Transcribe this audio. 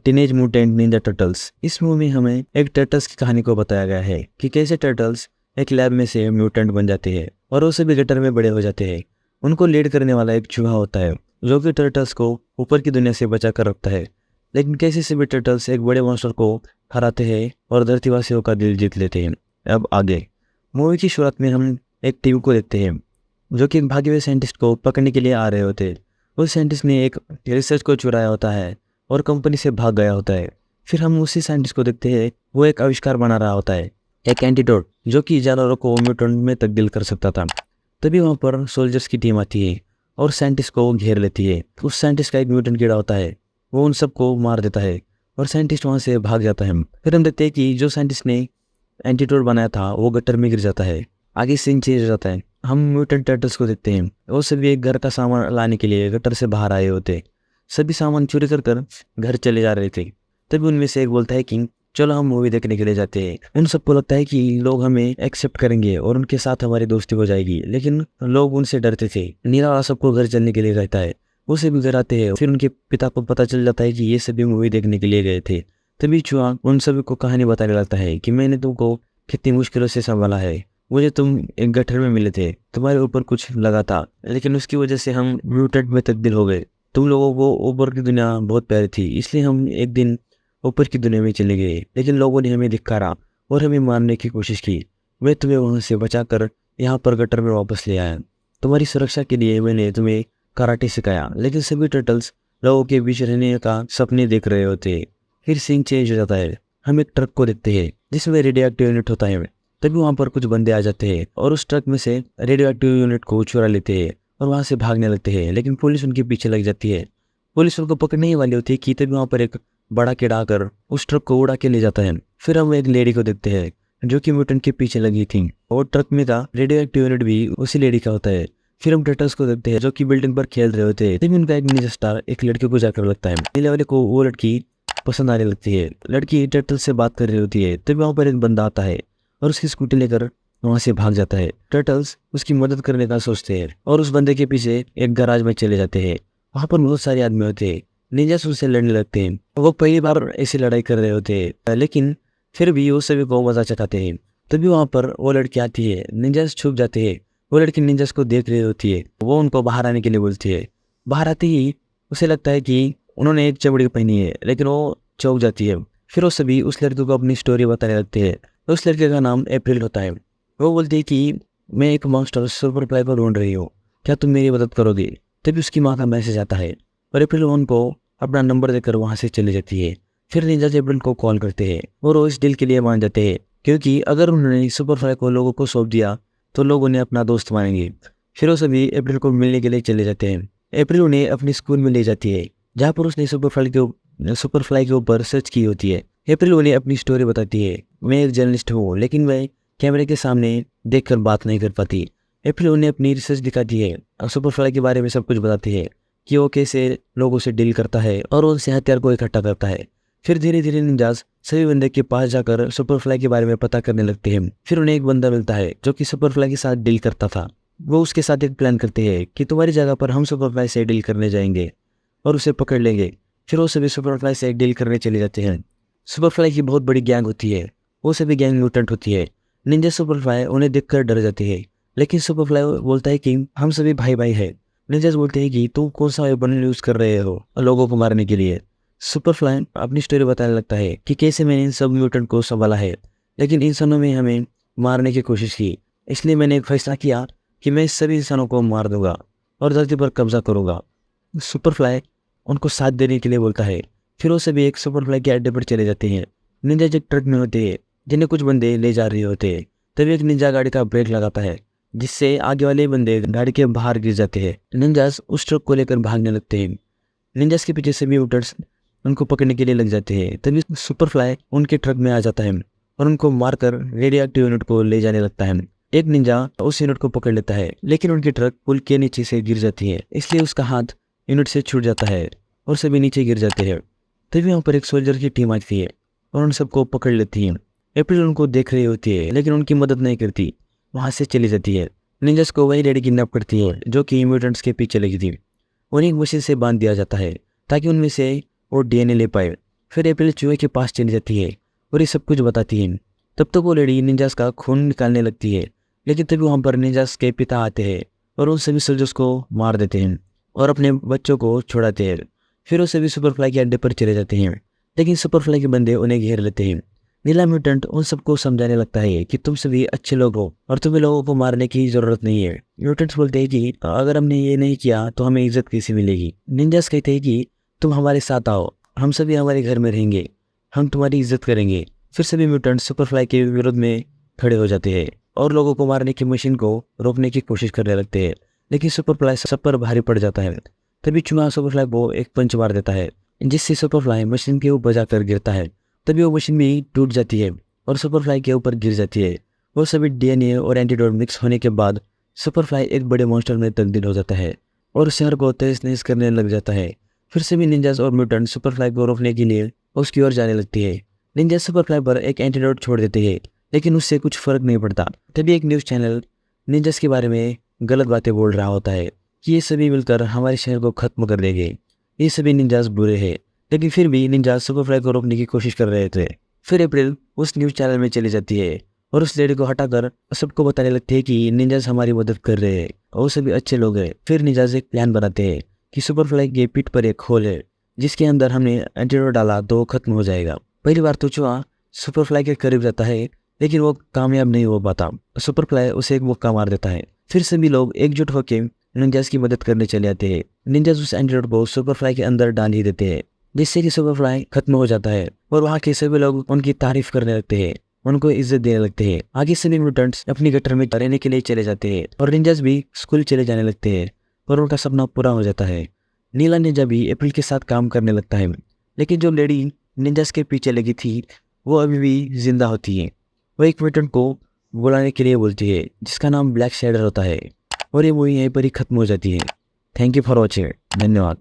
Teenage mutant Ninja turtles. इस movie में हमें एक टर्टल्स की कहानी को बताया गया है कि कैसे टर्टल्स एक लैब में से म्यूटेंट बन जाते हैं और वो सभी गटर में बड़े हो जाते हैं। उनको लीड करने वाला एक चूहा होता है जो कि टर्टल्स को ऊपर की दुनिया से बचा कर रखता है। लेकिन कैसे सभी टर्टल्स एक बड़े मॉन्स्टर को हराते हैं और धरतीवासियों का दिल जीत लेते हैं। अब आगे मूवी की शुरुआत में हम एक टीम को देखते हैं जो कि एक भागे हुए साइंटिस्ट को पकड़ने के लिए आ रहे होते हैं। उस साइंटिस्ट ने एक रिसर्च को चुराया होता है और कंपनी से भाग गया होता है। फिर हम उसी साइंटिस्ट को देखते हैं, वो एक आविष्कार बना रहा होता है, एक एंटीडोट जो कि जानवरों को म्यूटेंट में तब्दील कर सकता था। तभी वहाँ पर सोल्जर्स की टीम आती है और साइंटिस्ट को घेर लेती है। उस साइंटिस्ट का एक म्यूटेंट कीड़ा होता है, वो उन सबको मार देता है और साइंटिस्ट वहाँ से भाग जाता है। फिर हम देखते हैं कि जो साइंटिस्ट ने एंटीडोट बनाया था वो गटर में गिर जाता है। आगे सीन चेंज हो जाता है, हम म्यूटेंट टर्टल्स को देखते हैं। वो सभी एक घर का सामान लाने के लिए गटर से बाहर आए होते। सभी सामान चोरी कर कर घर चले जा रहे थे। तभी उनमें से एक बोलता है कि चलो हम मूवी देखने के लिए जाते हैं। उन सबको लगता है कि लोग हमें एक्सेप्ट करेंगे और उनके साथ हमारी दोस्ती हो जाएगी, लेकिन लोग उनसे डरते थे। नीला वाला सबको घर चलने के लिए कहता है, वो सभी घर आते हैं। फिर उनके पिता को पता चल जाता है कि ये सभी मूवी देखने के लिए गए थे। तभी चूहा उन सभी को कहानी बताने लगता है कि मैंने तुमको कितनी मुश्किलों से संभाला है। मुझे तुम एक गटर में मिले थे, तुम्हारे ऊपर कुछ लगा था, लेकिन उसकी वजह से हम म्यूटेंट में तब्दील हो गए। तुम लोगों को ऊपर की दुनिया बहुत प्यारी थी, इसलिए हम एक दिन ऊपर की दुनिया में चले गए, लेकिन लोगों ने हमें धिक्कारा और हमें मारने की कोशिश की। मैं तुम्हें वहाँ से बचाकर यहाँ पर गटर में वापस ले आया। तुम्हारी सुरक्षा के लिए मैंने तुम्हें कराटे सिखाया। लेकिन सभी टर्टल्स लोगों के बीच रहने का सपने देख रहे होते। फिर सीन चेंज हो जाता है, हम एक ट्रक को देखते हैं जिसमें रेडियो एक्टिव यूनिट होता है। तभी वहाँ पर कुछ बंदे आ जाते हैं और उस ट्रक में से रेडियो एक्टिव यूनिट को चुरा लेते हैं और वहाँ से भागने लगते हैं। लेकिन पुलिस उनके पीछे लग जाती है। पुलिस उनको पकड़ने ही वाली होती है कि तभी वहाँ पर एक बड़ा कीड़ा आकर उस ट्रक को उड़ा के ले जाता है। फिर हम एक लेडी को देखते हैं जो कि म्यूटेंट के पीछे लगी थी और ट्रक में का रेडियो एक्टिव यूनिट भी उसी लेडी का होता है। फिर हम टर्टल्स को देखते हैं जो कि बिल्डिंग पर खेल रहे होते हैं। तभी उनका एक निंजा स्टार एक लड़के को जाकर लगता है। नीले वाले को वो लड़की पसंद आने लगती है। लड़की टर्टल से बात कर रही होती है। तभी वहाँ पर एक बंदा आता है और उसकी स्कूटी लेकर वहाँ से भाग जाता है। टर्टल्स उसकी मदद करने का सोचते हैं और उस बंदे के पीछे एक गैराज में चले जाते हैं। वहाँ पर बहुत सारे आदमी होते हैं। निंजास उससे लड़ने लगते हैं। वो पहली बार ऐसी लड़ाई कर रहे होते हैं, लेकिन फिर भी वो सभी को मजा चखाते हैं। तभी वहाँ पर वो लड़की आती है। निंजास छुप जाते हैं। वो लड़की निंजास को देख रही होती है। वो उनको बाहर आने के लिए बोलती है। बाहर आते ही उसे लगता है कि उन्होंने एक चमड़ी पहनी है, लेकिन वो चौंक जाती है। फिर वो सभी उस लड़के को अपनी स्टोरी बताने लगते हैं। उस लड़के का नाम अप्रैल होता है। वो बोलती है कि मैं एक मॉन्स्टर सुपर फ्लाई को ढूंढ रही हूँ, क्या तुम मेरी मदद करोगे? तभी उसकी माँ का मैसेज आता है और अप्रैल उनको अपना नंबर देकर वहाँ से चली जाती है। फिर निंजा अप्रैल को कॉल करते हैं और वो इस डील के लिए मान जाते हैं, क्योंकि अगर उन्होंने सुपर फ्लाई को लोगों को सौंप दिया तो लोग उन्हें अपना दोस्त मानेंगे। फिर वो सभी अप्रैल को मिलने के लिए चले जाते हैं। अप्रैल उन्हें अपने स्कूल में ले जाती है जहाँ पर उसने सुपर फ्लाई के ऊपर सर्च की होती है। अप्रैल उन्हें अपनी स्टोरी बताती है। मैं एक जर्नलिस्ट हूँ, लेकिन मैं कैमरे के सामने देखकर बात नहीं कर पाती। अप्रैल उन्हें अपनी रिसर्च दिखाती है और सुपर फ्लाई के बारे में सब कुछ बताती है कि वो कैसे लोगों से डील करता है और उनसे हथियार को इकट्ठा करता है। फिर धीरे धीरे निंजास सभी बंदे के पास जाकर सुपर फ्लाई के बारे में पता करने लगते हैं। फिर उन्हें एक बंदा मिलता है जो कि सुपर फ्लाई के साथ डील करता था। वो उसके साथ एक प्लान करते हैं कि तुम्हारी जगह पर हम सुपर फ्लाई से डील करने जाएंगे और उसे पकड़ लेंगे। फिर वो सभी सुपर फ्लाई से डील करने चले जाते हैं। सुपर फ्लाई की बहुत बड़ी गैंग होती है। वो सभी गैंग म्यूटेंट होती है। निंजा सुपर फ्लाई उन्हें देखकर डर जाती है, लेकिन सुपर फ्लाई बोलता है कि हम सभी भाई भाई है। निंजास बोलते हैं कि तुम कौन सा वेपन यूज कर रहे हो लोगों को मारने के लिए। सुपर फ्लाई अपनी स्टोरी बताने लगता है कि कैसे मैंने इन सब म्यूटेंट को संभाला है, लेकिन इंसानों में हमें मारने की कोशिश की, इसलिए मैंने एक फैसला किया कि मैं सभी इंसानों को मार दूंगा और धरती पर कब्जा करूंगा। सुपर फ्लाई उनको साथ देने के लिए बोलता है। फिर वो सभी एक सुपर फ्लाई के अड्डे पर चले जाते हैं। निंजा एक ट्रक में होते हैं जिन्हें कुछ बंदे ले जा रहे होते हैं। तभी एक निंजा गाड़ी का ब्रेक लगाता है, जिससे आगे वाले बंदे गाड़ी के बाहर गिर जाते हैं। निंजास उस ट्रक को लेकर भागने लगते हैं। निंजास के पीछे सभी म्यूटेंट्स उनको पकड़ने के लिए लग जाते हैं। तभी सुपर फ्लाई उनके ट्रक में आ जाता है और उनको मारकर रेडियो एक्टिव यूनिट को ले जाने लगता है। एक निंजा उस यूनिट को पकड़ लेता है, लेकिन उनकी ट्रक पुल के नीचे से गिर जाती है, इसलिए उसका हाथ यूनिट से छूट जाता है और सभी नीचे गिर जाते हैं। तभी वहाँ पर एक सोल्जर की टीम आती है और उन सबको पकड़ लेती है। अप्रैल उनको देख रही होती है, लेकिन उनकी मदद नहीं करती, वहाँ से चली जाती है। निंजास को वही लेडी किडनैप करती है जो कि म्यूटेंट्स के पीछे लगी थी। उन्हें एक मशीन से बांध दिया जाता है ताकि उनमें से वो DNA ले पाए। फिर अप्रैल चूहे के पास चली जाती है और ये सब कुछ बताती है। तब तक वो लेडी निंजास का खून निकालने लगती है, लेकिन तभी वहाँ पर निंजास के पिता आते हैं और उन सभी सोल्जर्स को मार देते हैं और अपने बच्चों को छुड़ाते हैं। फिर वो सभी सुपरफ्लाई के अड्डे पर चले जाते हैं, लेकिन सुपरफ्लाई के बंदे उन्हें घेर लेते हैं। नीला म्यूटेंट उन सबको समझाने लगता है कि तुम सभी अच्छे लोग हो और तुम्हें लोगों को मारने की जरूरत नहीं है। म्यूटेंट्स बोलते हैं कि अगर हमने ये नहीं किया तो हमें इज्जत कैसे मिलेगी। निंजास कहते हैं कि तुम हमारे साथ आओ, हम सभी हमारे घर में रहेंगे, हम तुम्हारी इज्जत करेंगे। फिर सभी म्यूटेंट सुपरफ्लाई के विरोध में खड़े हो जाते हैं और लोगों को मारने की मशीन को रोकने की कोशिश करने लगते हैं, लेकिन सुपरफ्लाई सब पर भारी पड़ जाता है। तभी चूहा सुपरफ्लाई को एक पंच मार देता है, जिससे सुपरफ्लाई मशीन के ऊपर जाकर गिरता है। तभी वो मशीन भी टूट जाती है और सुपरफ्लाई के ऊपर गिर जाती है। वो सभी डीएनए और एंटीडोट मिक्स होने के बाद सुपरफ्लाई एक बड़े मॉन्स्टर में तब्दील हो जाता है और शहर को तहस नहस करने लग जाता है। फिर सभी निंजास और म्यूटेंट सुपरफ्लाई को रोकने के लिए उसकी ओर जाने लगती है। निंजा सुपरफ्लाई पर एक एंटीडोट छोड़ देते हैं, लेकिन उससे कुछ फर्क नहीं पड़ता। तभी एक न्यूज़ चैनल निंजास के बारे में गलत बातें बोल रहा होता है कि ये सभी मिलकर हमारे शहर को खत्म कर देंगे, ये सभी निंजास बुरे हैं। लेकिन फिर भी निंजास सुपरफ्लाई को रोकने की कोशिश कर रहे थे। फिर अप्रैल उस न्यूज़ चैनल में चली जाती है और उस लेडी को हटाकर सबको बताने लगती है कि निंजास हमारी मदद कर रहे हैं और वो सभी अच्छे लोग हैं। फिर निंजास एक प्लान बनाते हैं कि सुपरफ्लाई के पीठ पर एक होल है जिसके अंदर हमने एंटीडोट डाला तो वो खत्म हो जाएगा। पहली बार तो चूहा सुपरफ्लाई के करीब जाता है, लेकिन वो कामयाब नहीं हो पाता। सुपरफ्लाई उसे एक मुक्का मार देता है। फिर सभी लोग एकजुट होकर निंजास की मदद करने चले आते हैं। निंजास उस एंटीडोट को सुपरफ्लाई के अंदर डाल ही देते हैं, जिससे कि सुपरफ्लाई खत्म हो जाता है और वहाँ के सभी लोग उनकी तारीफ करने लगते हैं, उनको इज्जत देने लगते हैं। आगे सभी म्यूटेंट्स अपनी गटर में रहने के लिए चले जाते हैं और निंजास भी स्कूल चले जाने लगते हैं और उनका सपना पूरा हो जाता है। नीला निंजा भी अप्रैल के साथ काम करने लगता है, लेकिन जो लेडी निंजास के पीछे लगी थी वो अभी भी जिंदा होती है। वो एक म्यूटेंट को बुलाने के लिए बोलती है जिसका नाम ब्लैक शैडर होता है और ये मूवी यहीं पर ही खत्म हो जाती है। Thank you for watching. धन्यवाद।